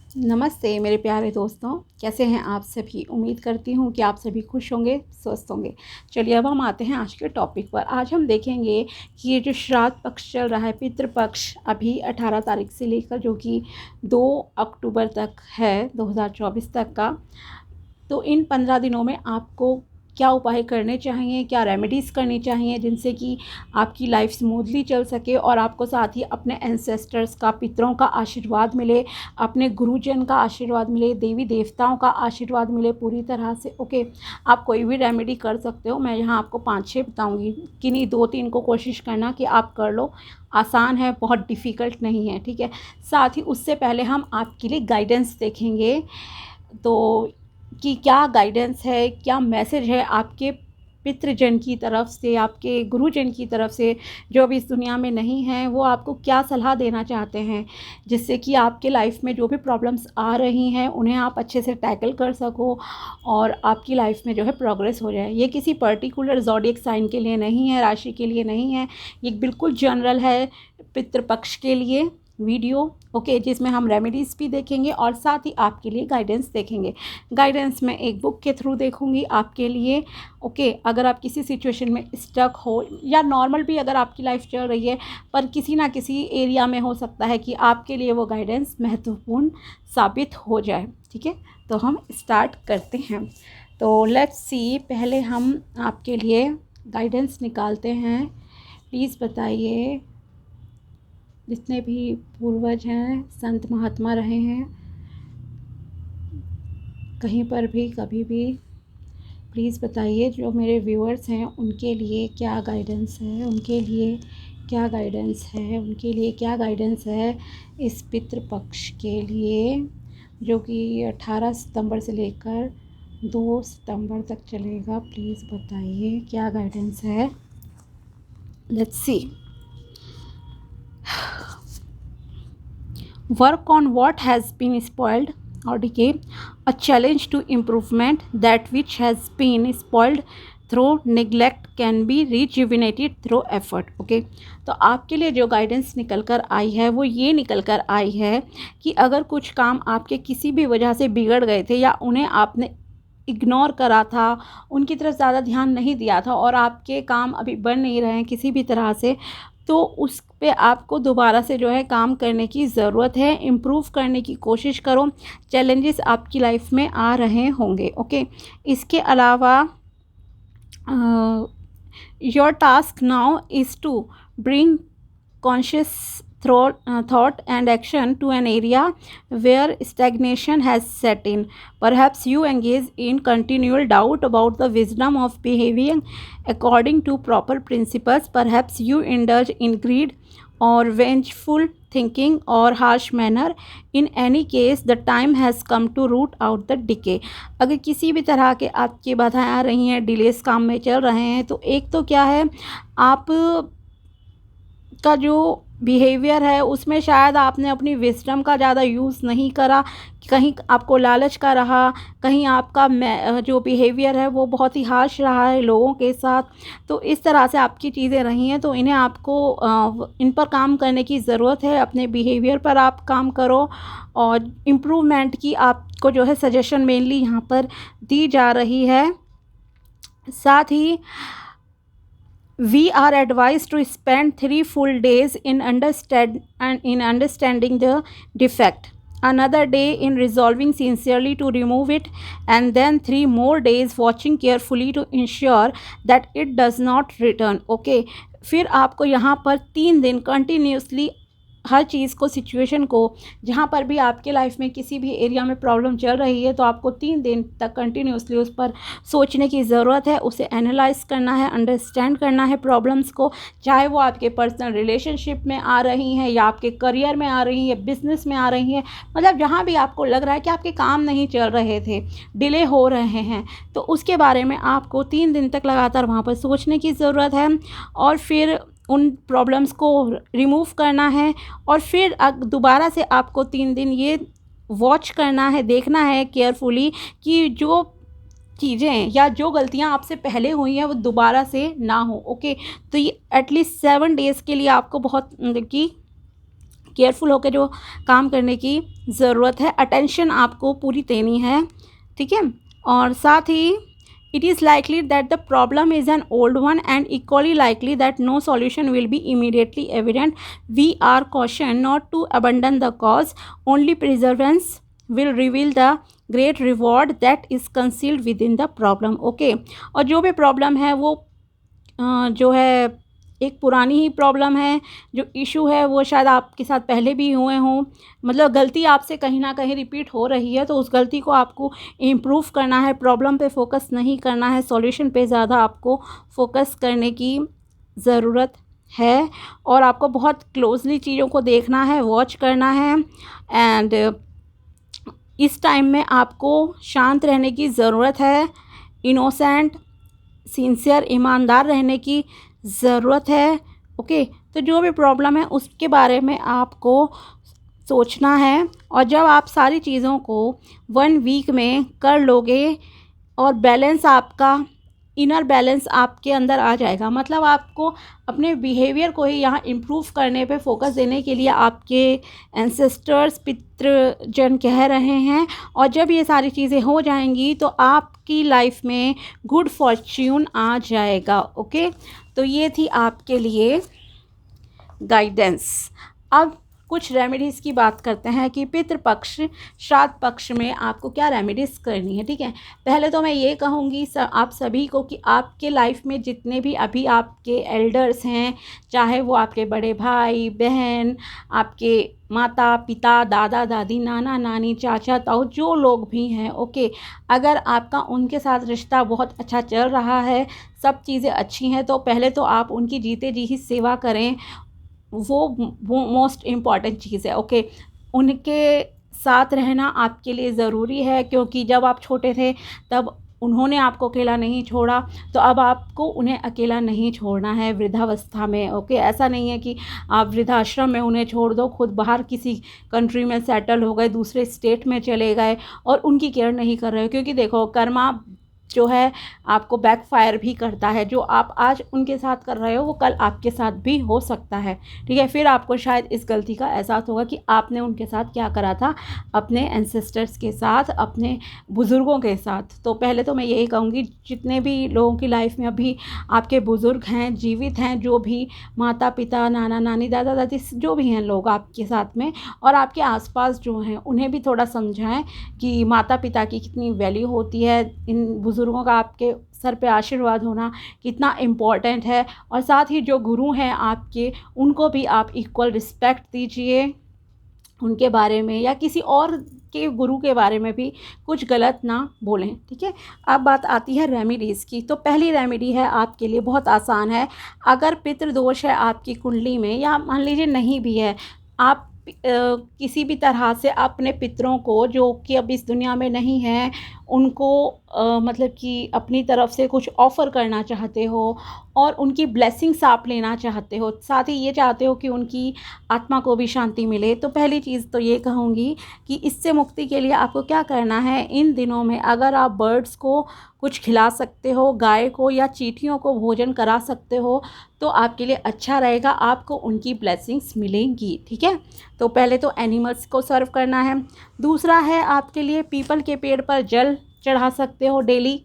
नमस्ते मेरे प्यारे दोस्तों, कैसे हैं आप सभी। उम्मीद करती हूँ कि आप सभी खुश होंगे, स्वस्थ होंगे। चलिए अब हम आते हैं आज के टॉपिक पर। आज हम देखेंगे कि ये जो श्राद्ध पक्ष चल रहा है, पितृपक्ष, अभी 18 तारीख से लेकर जो कि 2 अक्टूबर तक है 2024 तक का। तो इन 15 दिनों में आपको क्या उपाय करने चाहिए, क्या रेमेडीज़ करनी चाहिए जिनसे कि आपकी लाइफ स्मूथली चल सके और आपको साथ ही अपने एंसेस्टर्स का, पितरों का आशीर्वाद मिले, अपने गुरुजन का आशीर्वाद मिले, देवी देवताओं का आशीर्वाद मिले पूरी तरह से। ओके, आप कोई भी रेमेडी कर सकते हो। मैं यहाँ आपको 5-6 बताऊँगी, किन्हीं 2-3 को कोशिश करना कि आप कर लो। आसान है, बहुत डिफ़िकल्ट नहीं है, ठीक है। साथ ही उससे पहले हम आपके लिए गाइडेंस देखेंगे, तो कि क्या गाइडेंस है, क्या मैसेज है आपके पितृजन की तरफ से, आपके गुरुजन की तरफ से, जो अभी इस दुनिया में नहीं हैं, वो आपको क्या सलाह देना चाहते हैं जिससे कि आपके लाइफ में जो भी प्रॉब्लम्स आ रही हैं उन्हें आप अच्छे से टैकल कर सको और आपकी लाइफ में जो है प्रोग्रेस हो जाए। ये किसी पर्टिकुलर ज़ोडिएक साइन के लिए नहीं है, राशि के लिए नहीं है, ये बिल्कुल जनरल है पितृपक्ष के लिए वीडियो। ओके, जिसमें हम रेमेडीज़ भी देखेंगे और साथ ही आपके लिए गाइडेंस देखेंगे। गाइडेंस मैं एक बुक के थ्रू देखूंगी आपके लिए। ओके, अगर आप किसी सिचुएशन में स्टक हो या नॉर्मल भी अगर आपकी लाइफ चल रही है, पर किसी ना किसी एरिया में हो सकता है कि आपके लिए वो गाइडेंस महत्वपूर्ण साबित हो जाए, ठीक है। तो हम स्टार्ट करते हैं। तो लेट्स सी, पहले हम आपके लिए गाइडेंस निकालते हैं। प्लीज़ बताइए, जितने भी पूर्वज हैं, संत महात्मा रहे हैं कहीं पर भी, कभी भी, प्लीज़ बताइए जो मेरे व्यूअर्स हैं उनके लिए क्या गाइडेंस है, उनके लिए क्या गाइडेंस है, उनके लिए क्या गाइडेंस है इस पितृपक्ष के लिए, जो कि 18 सितंबर से लेकर 2 सितंबर तक चलेगा। प्लीज़ बताइए क्या गाइडेंस है। Let's see. Work on what has been spoiled or decay, a challenge to improvement. That which has been spoiled through neglect can be rejuvenated through effort. Okay, तो आपके लिए जो गाइडेंस निकल कर आई है वो ये निकल कर आई है कि अगर कुछ काम आपके किसी भी वजह से बिगड़ गए थे या उन्हें आपने इग्नोर करा था, उनकी तरफ ज़्यादा ध्यान नहीं दिया था और आपके काम अभी बन नहीं रहे हैं किसी भी तरह से, तो उस पे आपको दोबारा से जो है काम करने की ज़रूरत है। इम्प्रूव करने की कोशिश करो। चैलेंजेस आपकी लाइफ में आ रहे होंगे। ओके, इसके अलावा your task now is to bring conscious thought and action to an area where stagnation has set in. Perhaps you engage in continual doubt about the wisdom of behaving according to proper principles. Perhaps you indulge in greed or vengeful thinking or harsh manner. In any case, the time has come to root out the decay. अगर किसी भी तरह के आपकी बाधाएं आ रही हैं, delays काम में चल रहे हैं, तो एक तो क्या है, आप का जो बिहेवियर है उसमें शायद आपने अपनी विजडम का ज़्यादा यूज़ नहीं करा, कहीं आपको लालच का रहा, कहीं आपका जो बिहेवियर है वो बहुत ही हार्श रहा है लोगों के साथ। तो इस तरह से आपकी चीज़ें रही हैं, तो इन्हें आपको इन पर काम करने की ज़रूरत है। अपने बिहेवियर पर आप काम करो और इम्प्रूवमेंट की आपको जो है सजेशन मेनली यहाँ पर दी जा रही है। साथ ही we are advised to spend 3 full days in understanding the defect, another day in resolving sincerely to remove it, and then 3 more days watching carefully to ensure that it does not return. Okay, फिर आपको यहाँ पर 3 दिन continuously हर चीज़ को, situation को, जहाँ पर भी आपके लाइफ में किसी भी एरिया में प्रॉब्लम चल रही है, तो आपको 3 दिन तक कंटिन्यूसली उस पर सोचने की ज़रूरत है, उसे एनालाइज करना है, अंडरस्टैंड करना है प्रॉब्लम्स को, चाहे वो आपके पर्सनल रिलेशनशिप में आ रही हैं या आपके करियर में आ रही हैं, बिजनेस में आ रही हैं, मतलब जहाँ भी आपको लग रहा है कि आपके काम नहीं चल रहे थे, डिले हो रहे हैं, तो उसके बारे में आपको 3 दिन तक लगातार वहाँ पर सोचने की ज़रूरत है और फिर उन प्रॉब्लम्स को रिमूव करना है। और फिर दोबारा से आपको 3 दिन ये वॉच करना है, देखना है केयरफुली कि जो चीज़ें या जो गलतियां आपसे पहले हुई हैं वो दोबारा से ना हो। ओके, तो ये एटलीस्ट 7 डेज़ के लिए आपको बहुत केयरफुल होकर जो काम करने की ज़रूरत है, अटेंशन आपको पूरी देनी है, ठीक है। और साथ ही it is likely that the problem is an old one and equally likely that no solution will be immediately evident. We are cautioned not to abandon the cause. Only perseverance will reveal the great reward that is concealed within the problem. Okay, और जो भी problem है वो जो है एक पुरानी ही problem है, जो इशू है वो शायद आपके साथ पहले भी हुए हों, मतलब गलती आपसे कहीं ना कहीं रिपीट हो रही है, तो उस गलती को आपको इम्प्रूव करना है, प्रॉब्लम पे फोकस नहीं करना है, सॉल्यूशन पे ज़्यादा आपको फोकस करने की ज़रूरत है। और आपको बहुत क्लोजली चीज़ों को देखना है, वॉच करना है। एंड इस टाइम में आपको शांत रहने की ज़रूरत है, इनोसेंट, सिंसियर, ईमानदार रहने की ज़रूरत है। ओके, तो जो भी प्रॉब्लम है उसके बारे में आपको सोचना है। और जब आप सारी चीज़ों को 1 वीक में कर लोगे और बैलेंस आपका, इनर बैलेंस आपके अंदर आ जाएगा, मतलब आपको अपने बिहेवियर को ही यहाँ इम्प्रूव करने पे फोकस देने के लिए आपके एंसेस्टर्स, पितृजन कह रहे हैं। और जब ये सारी चीज़ें हो जाएंगी तो आपकी लाइफ में गुड फॉर्च्यून आ जाएगा। ओके, तो ये थी आपके लिए गाइडेंस। अब कुछ रेमेडीज़ की बात करते हैं कि पितृपक्ष, श्राद्ध पक्ष में आपको क्या रेमेडीज़ करनी है, ठीक है। पहले तो मैं ये कहूँगी आप सभी को कि आपके लाइफ में जितने भी अभी आपके एल्डर्स हैं, चाहे वो आपके बड़े भाई बहन, आपके माता पिता, दादा दादी, नाना नानी, चाचा ताऊ, जो लोग भी हैं, ओके, अगर आपका उनके साथ रिश्ता बहुत अच्छा चल रहा है, सब चीज़ें अच्छी हैं, तो पहले तो आप उनकी जीते जी ही सेवा करें। वो मोस्ट इम्पॉर्टेंट चीज़ है। ओके, उनके साथ रहना आपके लिए ज़रूरी है, क्योंकि जब आप छोटे थे तब उन्होंने आपको अकेला नहीं छोड़ा, तो अब आपको उन्हें अकेला नहीं छोड़ना है वृद्धावस्था में। ओके, ऐसा नहीं है कि आप वृद्धाश्रम में उन्हें छोड़ दो, खुद बाहर किसी कंट्री में सेटल हो गए, दूसरे स्टेट में चले गए और उनकी केयर नहीं कर रहे हो। क्योंकि देखो, कर्मा जो है आपको बैकफायर भी करता है। जो आप आज उनके साथ कर रहे हो वो कल आपके साथ भी हो सकता है, ठीक है। फिर आपको शायद इस गलती का एहसास होगा कि आपने उनके साथ क्या करा था, अपने एंसेस्टर्स के साथ, अपने बुज़ुर्गों के साथ। तो पहले तो मैं यही कहूँगी, जितने भी लोगों की लाइफ में अभी आपके बुज़ुर्ग हैं, जीवित हैं, जो भी माता पिता, नाना नानी, दादा दादी, जो भी हैं लोग आपके साथ में और आपके आसपास जो हैं, उन्हें भी थोड़ा समझाएं कि माता पिता की कितनी वैल्यू होती है, इन बुज़ुर्गों का आपके सर पे आशीर्वाद होना कितना इम्पॉर्टेंट है। और साथ ही जो गुरु हैं आपके, उनको भी आप इक्वल रिस्पेक्ट दीजिए, उनके बारे में या किसी और के गुरु के बारे में भी कुछ गलत ना बोलें, ठीक है। अब बात आती है रेमेडीज़ की। तो पहली रेमेडी है आपके लिए बहुत आसान है। अगर पितृदोष है आपकी कुंडली में, या मान लीजिए नहीं भी है, आप किसी भी तरह से अपने पितरों को, जो कि अब इस दुनिया में नहीं हैं, उनको मतलब कि अपनी तरफ से कुछ ऑफ़र करना चाहते हो और उनकी ब्लेसिंग्स आप लेना चाहते हो, साथ ही ये चाहते हो कि उनकी आत्मा को भी शांति मिले, तो पहली चीज़ तो ये कहूँगी कि इससे मुक्ति के लिए आपको क्या करना है, इन दिनों में अगर आप बर्ड्स को कुछ खिला सकते हो, गाय को या चींटियों को भोजन करा सकते हो, तो आपके लिए अच्छा रहेगा, आपको उनकी ब्लेसिंग्स मिलेंगी, ठीक है। तो पहले तो एनिमल्स को सर्व करना है। दूसरा है आपके लिए पीपल के पेड़ पर जल चढ़ा सकते हो डेली,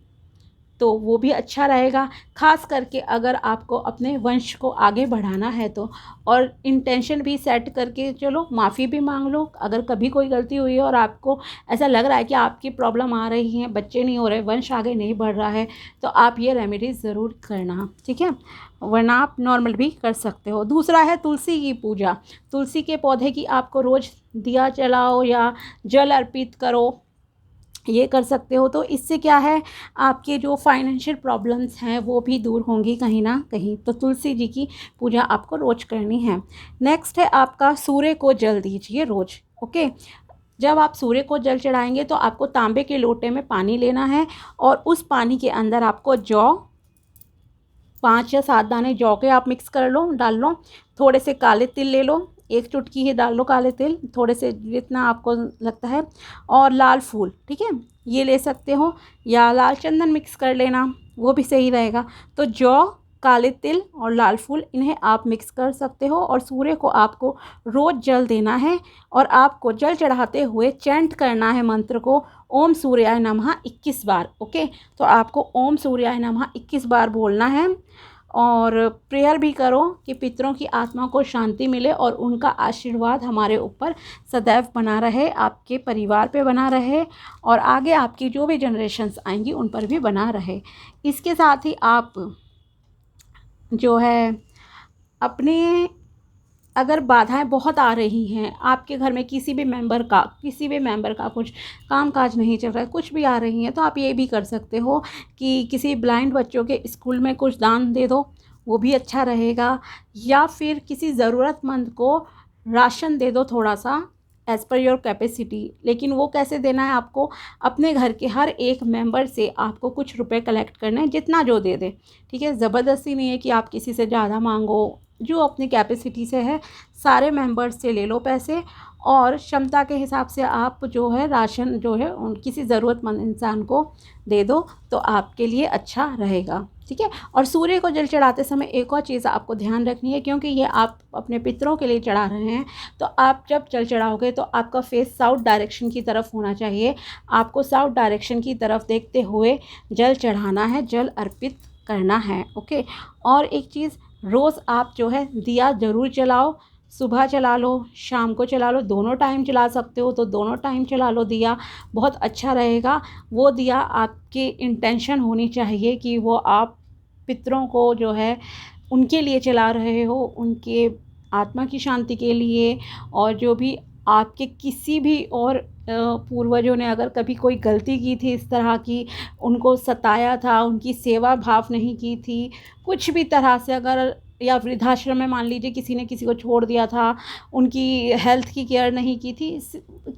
तो वो भी अच्छा रहेगा, ख़ास करके अगर आपको अपने वंश को आगे बढ़ाना है तो। और इंटेंशन भी सेट करके चलो, माफ़ी भी मांग लो अगर कभी कोई गलती हुई है और आपको ऐसा लग रहा है कि आपकी प्रॉब्लम आ रही है, बच्चे नहीं हो रहे, वंश आगे नहीं बढ़ रहा है, तो आप ये रेमेडी ज़रूर करना, ठीक है, वरना आप नॉर्मल भी कर सकते हो। दूसरा है तुलसी की पूजा। तुलसी के पौधे की आपको रोज़ दिया जलाओ या जल अर्पित करो, ये कर सकते हो। तो इससे क्या है, आपके जो फाइनेंशियल प्रॉब्लम्स हैं वो भी दूर होंगी कहीं ना कहीं। तो तुलसी जी की पूजा आपको रोज़ करनी है। नेक्स्ट है आपका सूर्य को जल दीजिए रोज़। ओके, जब आप सूर्य को जल चढ़ाएंगे तो आपको तांबे के लोटे में पानी लेना है और उस पानी के अंदर आपको जौ, 5 या 7 दाने जौ के आप मिक्स कर लो, डाल लो, थोड़े से काले तिल ले लो, 1 चुटकी ही डाल लो काले तिल, थोड़े से जितना आपको लगता है, और लाल फूल, ठीक है, ये ले सकते हो, या लाल चंदन मिक्स कर लेना, वो भी सही रहेगा। तो जौ, काले तिल और लाल फूल, इन्हें आप मिक्स कर सकते हो। और सूर्य को आपको रोज़ जल देना है और आपको जल चढ़ाते हुए चैंट करना है मंत्र को, ओम सूर्याय नमः 21 बार। ओके, तो आपको ओम सूर्याय नमः 21 बार बोलना है और प्रेयर भी करो कि पितरों की आत्मा को शांति मिले और उनका आशीर्वाद हमारे ऊपर सदैव बना रहे, आपके परिवार पे बना रहे और आगे आपकी जो भी जनरेशन्स आएंगी उन पर भी बना रहे। इसके साथ ही आप जो है अपने, अगर बाधाएं बहुत आ रही हैं आपके घर में, किसी भी मेंबर का कुछ कामकाज नहीं चल रहा है, कुछ भी आ रही हैं, तो आप ये भी कर सकते हो कि किसी ब्लाइंड बच्चों के स्कूल में कुछ दान दे दो, वो भी अच्छा रहेगा। या फिर किसी ज़रूरतमंद को राशन दे दो थोड़ा सा, एज़ पर योर कैपेसिटी। लेकिन वो कैसे देना है आपको, अपने घर के हर एक मेंबर से आपको कुछ रुपए कलेक्ट करने हैं, जितना जो दे दे, ठीक है। ज़बरदस्ती नहीं है कि आप किसी से ज़्यादा मांगो, जो अपनी कैपेसिटी से है सारे मेंबर्स से ले लो पैसे और क्षमता के हिसाब से आप जो है राशन जो है किसी ज़रूरतमंद इंसान को दे दो, तो आपके लिए अच्छा रहेगा, ठीक है। और सूर्य को जल चढ़ाते समय एक और चीज़ आपको ध्यान रखनी है, क्योंकि ये आप अपने पितरों के लिए चढ़ा रहे हैं, तो आप जब जल चढ़ाओगे तो आपका फेस साउथ डायरेक्शन की तरफ होना चाहिए। आपको साउथ डायरेक्शन की तरफ देखते हुए जल चढ़ाना है, जल अर्पित करना है। ओके, और एक चीज़, रोज़ आप जो है दिया ज़रूर जलाओ, सुबह चला लो, शाम को चला लो, दोनों टाइम चला सकते हो तो दोनों टाइम चला लो दिया, बहुत अच्छा रहेगा। वो दिया आपकी इंटेंशन होनी चाहिए कि वो आप पितरों को जो है उनके लिए चला रहे हो, उनके आत्मा की शांति के लिए। और जो भी आपके किसी भी और पूर्वजों ने अगर कभी कोई गलती की थी इस तरह की, उनको सताया था, उनकी सेवा भाव नहीं की थी, कुछ भी तरह से अगर, या वृद्धाश्रम में मान लीजिए किसी ने किसी को छोड़ दिया था, उनकी हेल्थ की केयर नहीं की थी,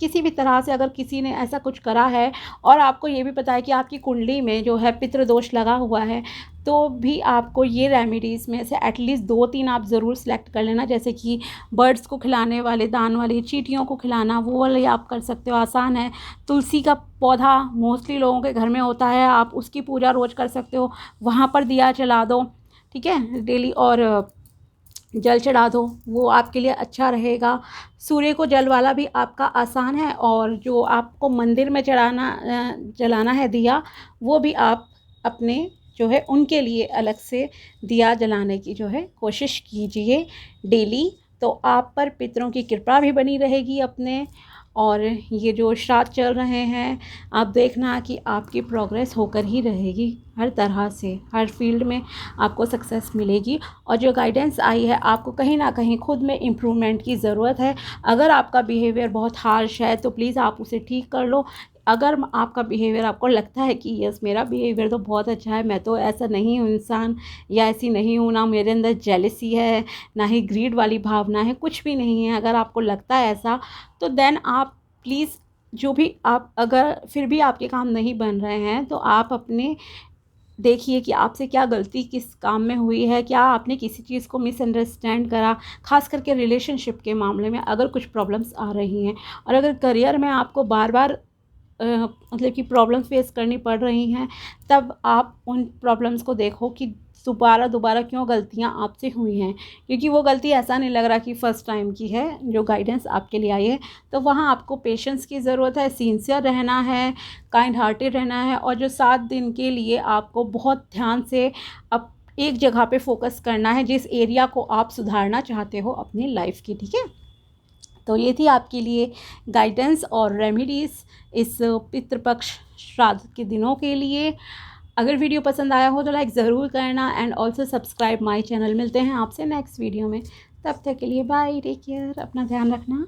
किसी भी तरह से अगर किसी ने ऐसा कुछ करा है और आपको ये भी पता है कि आपकी कुंडली में जो है पितृदोष लगा हुआ है, तो भी आपको ये रेमेडीज़ में से एटलीस्ट 2-3 आप ज़रूर सेलेक्ट कर लेना। जैसे कि बर्ड्स को खिलाने वाले दान वाली चींटियों को खिलाना, वो वाले आप कर सकते हो, आसान है। तुलसी का पौधा मोस्टली लोगों के घर में होता है, आप उसकी पूजा रोज़ कर सकते हो, वहाँ पर दिया जला दो, ठीक है, डेली, और जल चढ़ा दो, वो आपके लिए अच्छा रहेगा। सूर्य को जल वाला भी आपका आसान है, और जो आपको मंदिर में जलाना है दिया, वो भी आप अपने जो है उनके लिए अलग से दिया जलाने की जो है कोशिश कीजिए डेली, तो आप पर पितरों की कृपा भी बनी रहेगी अपने। और ये जो श्राद्ध चल रहे हैं, आप देखना कि आपकी प्रोग्रेस होकर ही रहेगी, हर तरह से हर फील्ड में आपको सक्सेस मिलेगी। और जो गाइडेंस आई है, आपको कहीं ना कहीं खुद में इम्प्रूवमेंट की ज़रूरत है। अगर आपका बिहेवियर बहुत हार्श है तो प्लीज़ आप उसे ठीक कर लो। अगर आपका बिहेवियर, आपको लगता है कि यस मेरा बिहेवियर तो बहुत अच्छा है, मैं तो ऐसा नहीं हूँ इंसान, या ऐसी नहीं हूँ, ना मेरे अंदर जेलसी है, ना ही ग्रीड वाली भावना है, कुछ भी नहीं है, अगर आपको लगता है ऐसा, तो देन आप प्लीज़, जो भी आप, अगर फिर भी आपके काम नहीं बन रहे हैं, तो आप अपने देखिए कि आपसे क्या गलती किस काम में हुई है, क्या आपने किसी चीज़ को मिसअंडरस्टैंड करा, खास करके रिलेशनशिप के मामले में अगर कुछ प्रॉब्लम्स आ रही हैं। और अगर करियर में आपको बार बार मतलब कि प्रॉब्लम्स फेस करनी पड़ रही हैं, तब आप उन प्रॉब्लम्स को देखो कि दोबारा क्यों गलतियां आपसे हुई हैं, क्योंकि वो गलती ऐसा नहीं लग रहा कि फ़र्स्ट टाइम की है जो गाइडेंस आपके लिए आई है। तो वहाँ आपको पेशेंस की ज़रूरत है, सिंसियर रहना है, काइंड हार्टेड रहना है, और जो 7 दिन के लिए आपको बहुत ध्यान से अब एक जगह पे फोकस करना है, जिस एरिया को आप सुधारना चाहते हो अपनी लाइफ की, ठीक है। तो ये थी आपके लिए गाइडेंस और रेमेडीज़ इस पितृपक्ष श्राद्ध के दिनों के लिए। अगर वीडियो पसंद आया हो तो लाइक ज़रूर करना, and also subscribe my channel. मिलते हैं आपसे नेक्स्ट वीडियो में, तब तक के लिए बाय, टेक केयर, अपना ध्यान रखना।